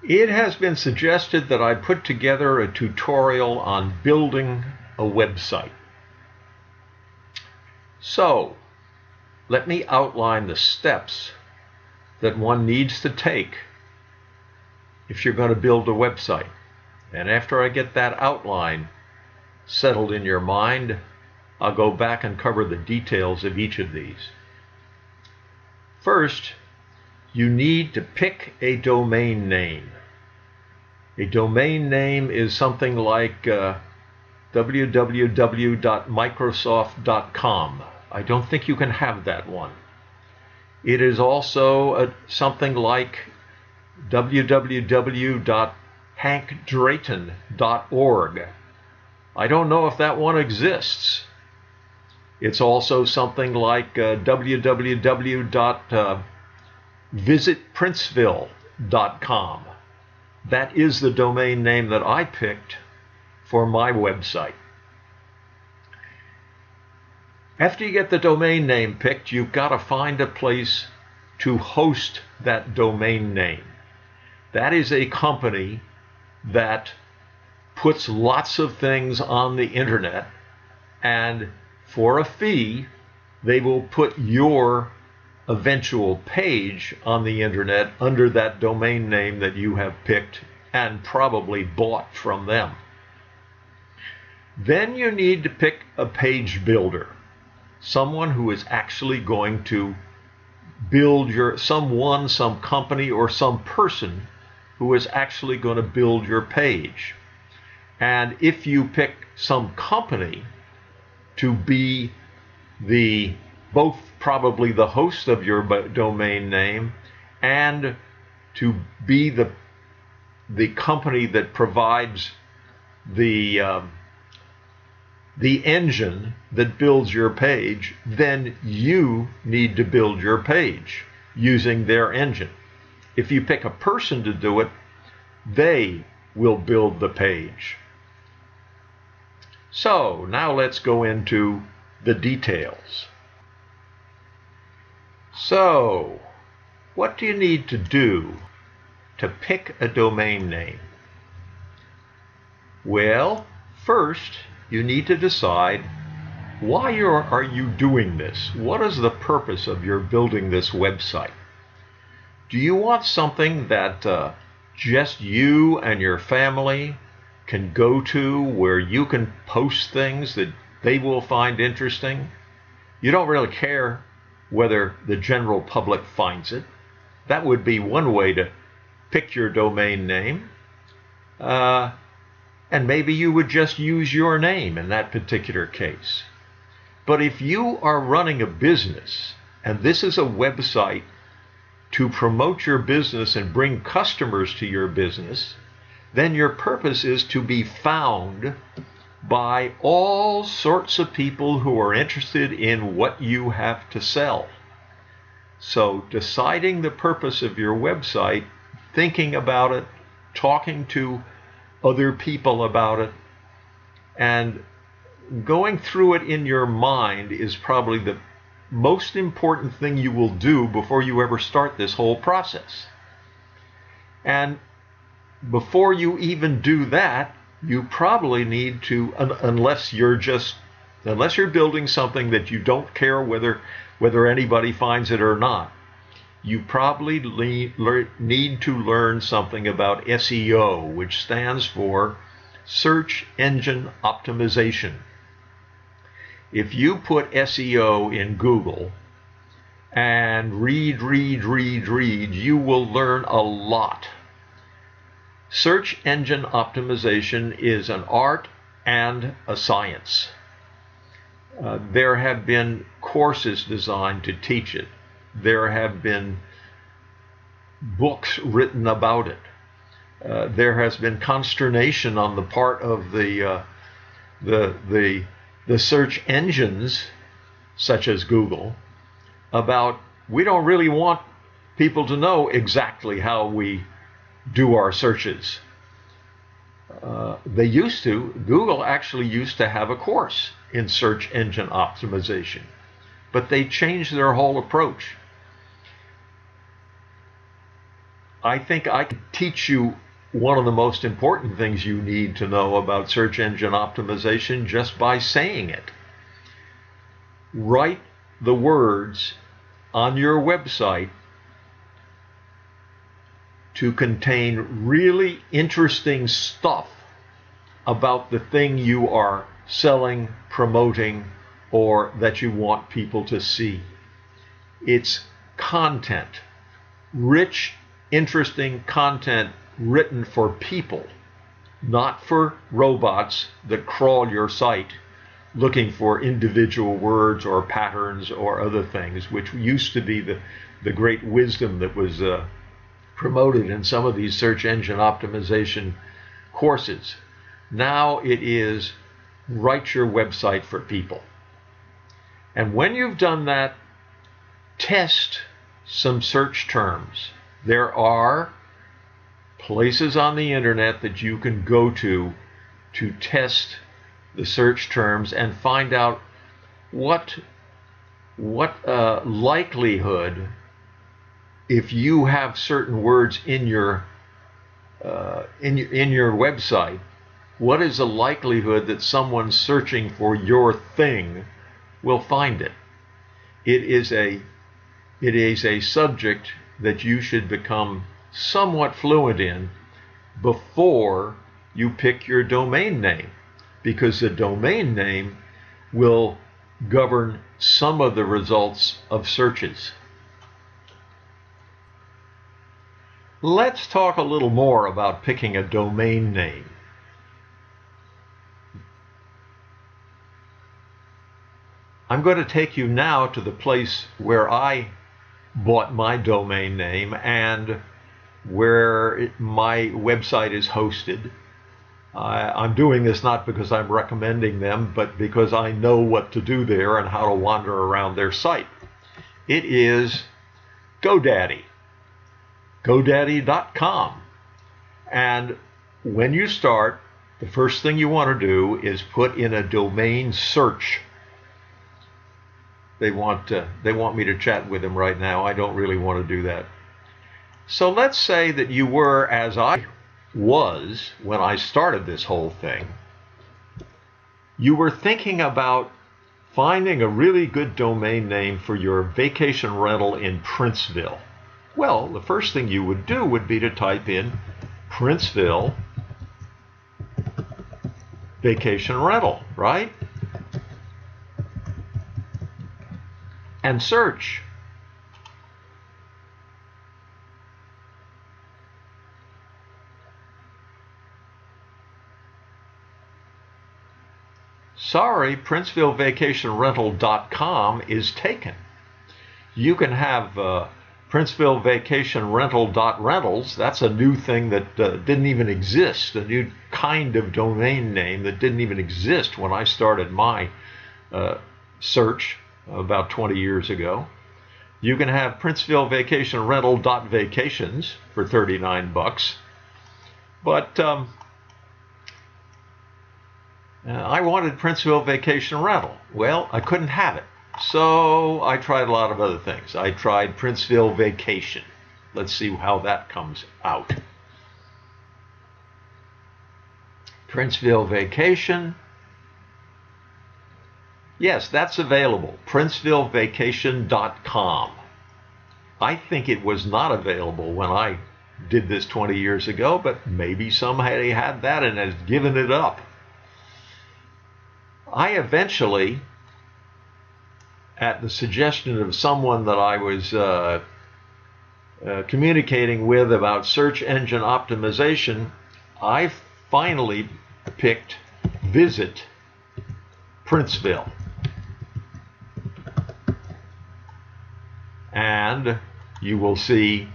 It has been suggested that I put together a tutorial on building a website. So, let me outline the steps that one needs to take if you're going to build a website. And after I get that outline settled in your mind, I'll go back and cover the details of each of these. First, you need to pick a domain name. A domain name is something like www.microsoft.com. I don't think you can have that one. It is also something like www.hankdrayton.org. I don't know if that one exists. It's also something like www.visitprinceville.com. That is the domain name that I picked for my website. After you get the domain name picked, you've got to find a place to host that domain name. That is a company that puts lots of things on the internet, and for a fee, they will put your eventual page on the internet under that domain name that you have picked and probably bought from them. Then you need to pick a page builder, someone who is actually going to build some company, or some person who is actually going to build your page. And if you pick some company to be both probably the host of your domain name and to be the company that provides the engine that builds your page, then you need to build your page using their engine. If you pick a person to do it, they will build the page. So now let's go into the details. So, what do you need to do to pick a domain name? Well, first, you need to decide why are you doing this? What is the purpose of your building this website? Do you want something that just you and your family can go to, where you can post things that they will find interesting? You don't really care whether the general public finds it. That would be one way to pick your domain name. And maybe you would just use your name in that particular case. But if you are running a business, and this is a website to promote your business and bring customers to your business, then your purpose is to be found by all sorts of people who are interested in what you have to sell. So deciding the purpose of your website, thinking about it, talking to other people about it, and going through it in your mind is probably the most important thing you will do before you ever start this whole process. And before you even do that, you probably need to, unless you're building something that you don't care whether anybody finds it or not, you probably need to learn something about SEO, which stands for Search Engine Optimization. If you put SEO in Google and read, you will learn a lot. Search engine optimization is an art and a science. There have been courses designed to teach it. There have been books written about it. There has been consternation on the part of the search engines, such as Google, about we don't really want people to know exactly how we do our searches. Google actually used to have a course in search engine optimization, but they changed their whole approach. I think I can teach you one of the most important things you need to know about search engine optimization just by saying it. Write the words on your website to contain really interesting stuff about the thing you are selling, promoting, or that you want people to see. It's content, rich, interesting content written for people, not for robots that crawl your site looking for individual words or patterns or other things, which used to be the great wisdom that was promoted in some of these search engine optimization courses. Now it is write your website for people. And when you've done that, test some search terms. There are places on the internet that you can go to test the search terms and find out what likelihood, if you have certain words in your website, what is the likelihood that someone searching for your thing will find it? It is a subject that you should become somewhat fluent in before you pick your domain name, because the domain name will govern some of the results of searches. Let's talk a little more about picking a domain name. I'm going to take you now to the place where I bought my domain name and where my website is hosted. I'm doing this not because I'm recommending them, but because I know what to do there and how to wander around their site. It is GoDaddy, GoDaddy.com. And when you start, the first thing you want to do is put in a domain search. They want me to chat with them right now. I don't really want to do that. So let's say that you were, as I was when I started this whole thing, you were thinking about finding a really good domain name for your vacation rental in Princeville. Well, the first thing you would do would be to type in Princeville vacation rental, right? And search. Sorry, PrincevilleVacationRental.com is taken. You can have PrincevilleVacationRental.rentals. That's a new thing that didn't even exist, a new kind of domain name that didn't even exist when I started my search about 20 years ago. You can have PrincevilleVacationRental.vacations for $39. But I wanted Princeville Vacation Rental. Well, I couldn't have it. So I tried a lot of other things. I tried Princeville Vacation. Let's see how that comes out. Princeville Vacation. Yes, that's available. PrincevilleVacation.com. I think it was not available when I did this 20 years ago, but maybe somebody had that and has given it up. I eventually, at the suggestion of someone that I was communicating with about search engine optimization, I finally picked Visit Princeville. And you will see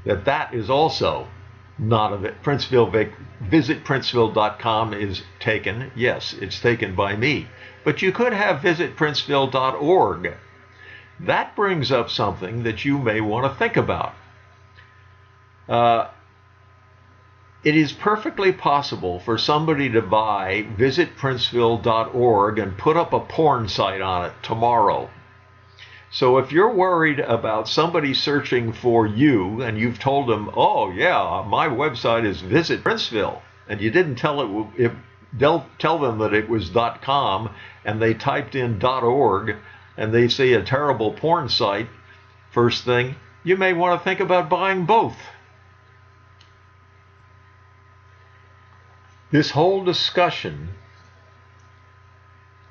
that that is also not of it. VisitPrinceville.com is taken. Yes, it's taken by me. But you could have visitprinceville.org. That brings up something that you may want to think about. It is perfectly possible for somebody to buy visitprinceville.org and put up a porn site on it tomorrow. So if you're worried about somebody searching for you and you've told them, oh yeah, my website is Visit Princeville, and you didn't tell them that it was .com, and they typed in .org and they see a terrible porn site first thing, you may want to think about buying both. This whole discussion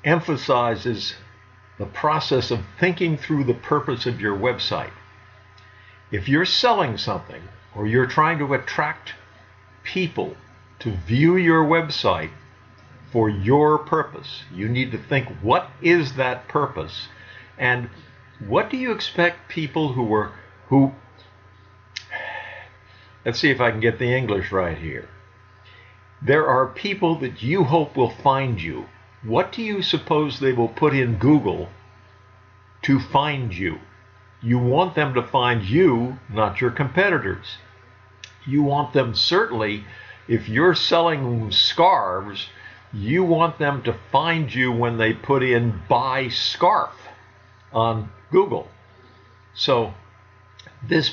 emphasizes the process of thinking through the purpose of your website. If you're selling something or you're trying to attract people to view your website for your purpose, you need to think, what is that purpose? And what do you expect people let's see if I can get the English right here. There are people that you hope will find you. What do you suppose they will put in Google to find you? You want them to find you, not your competitors. You want them, certainly, if you're selling scarves, you want them to find you when they put in buy scarf on Google. So this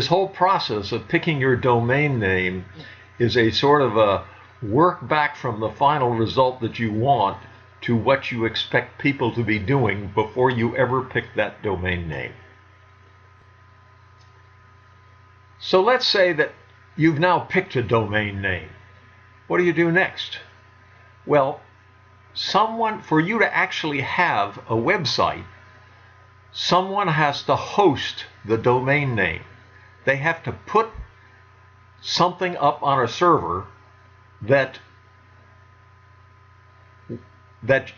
whole process of picking your domain name is a sort of a work back from the final result that you want to what you expect people to be doing before you ever pick that domain name. So let's say that you've now picked a domain name. What do you do next? Well, for you to actually have a website, someone has to host the domain name. They have to put something up on a server that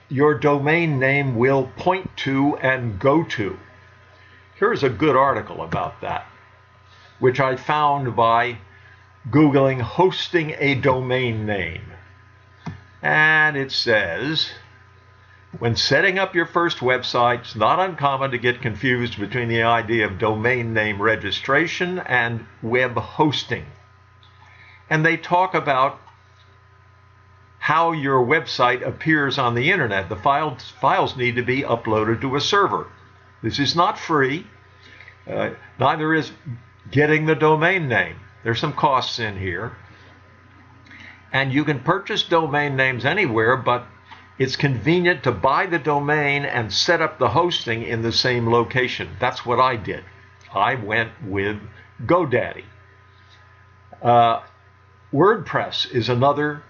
your domain name will point to and go to. Here's a good article about that, which I found by Googling hosting a domain name. And it says, when setting up your first website, it's not uncommon to get confused between the idea of domain name registration and web hosting. And they talk about how your website appears on the internet. The files need to be uploaded to a server. This is not free. Neither is getting the domain name. There's some costs in here. And you can purchase domain names anywhere, but it's convenient to buy the domain and set up the hosting in the same location. That's what I did. I went with GoDaddy. WordPress is another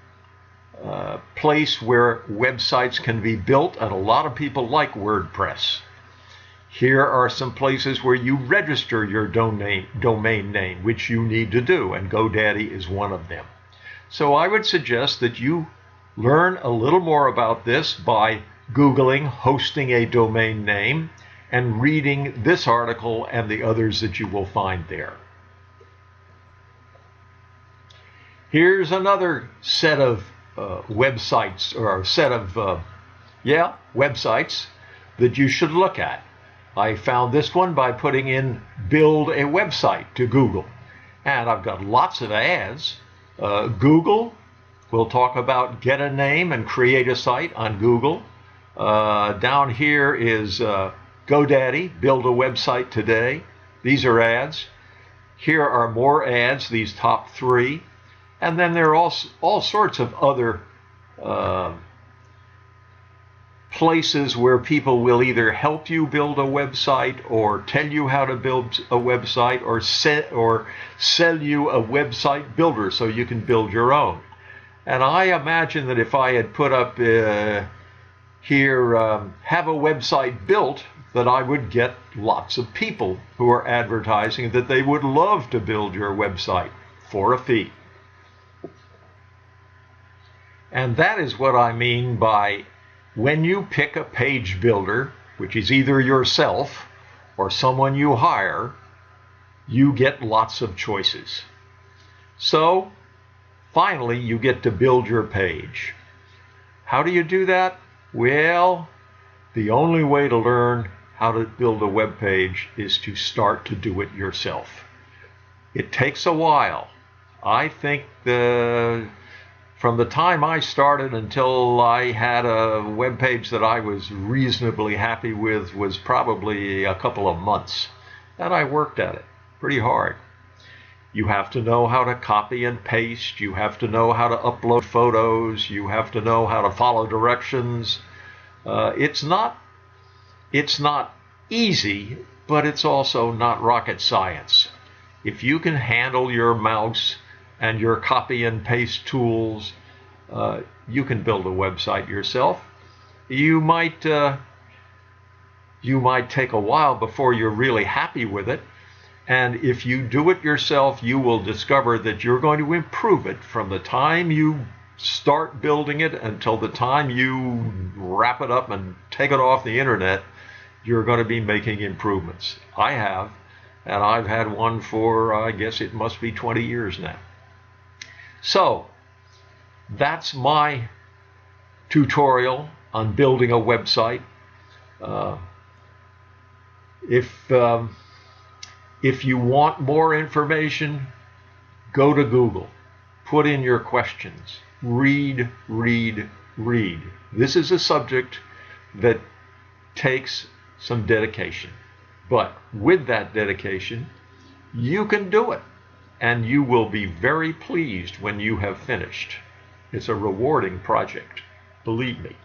place where websites can be built, and a lot of people like WordPress. Here are some places where you register your domain name, which you need to do, and GoDaddy is one of them. So I would suggest that you learn a little more about this by Googling hosting a domain name and reading this article and the others that you will find there. Here's another set of websites, or a set of websites that you should look at. I found this one by putting in build a website to Google, and I've got lots of ads. Google will talk about get a name and create a site on Google. Down here is GoDaddy, build a website today. These are ads. Here are more ads, these top three. And then there are all sorts of other places where people will either help you build a website or tell you how to build a website or sell you a website builder so you can build your own. And I imagine that if I had put up here, have a website built, that I would get lots of people who are advertising that they would love to build your website for a fee. And that is what I mean by when you pick a page builder, which is either yourself or someone you hire, you get lots of choices. So finally, you get to build your page. How do you do that? Well, the only way to learn how to build a web page is to start to do it yourself. It takes a while. I think the from the time I started until I had a web page that I was reasonably happy with was probably a couple of months. And I worked at it pretty hard. You have to know how to copy and paste. You have to know how to upload photos. You have to know how to follow directions. It's not easy, but it's also not rocket science. If you can handle your mouse and your copy and paste tools, you can build a website yourself. You might take a while before you're really happy with it. And if you do it yourself, you will discover that you're going to improve it from the time you start building it until the time you wrap it up and take it off the internet. You're going to be making improvements. I have, and I've had one for, I guess it must be 20 years now. So that's my tutorial on building a website. If you want more information, go to Google, put in your questions, read. This is a subject that takes some dedication, but with that dedication, you can do it, and you will be very pleased when you have finished. It's a rewarding project, believe me.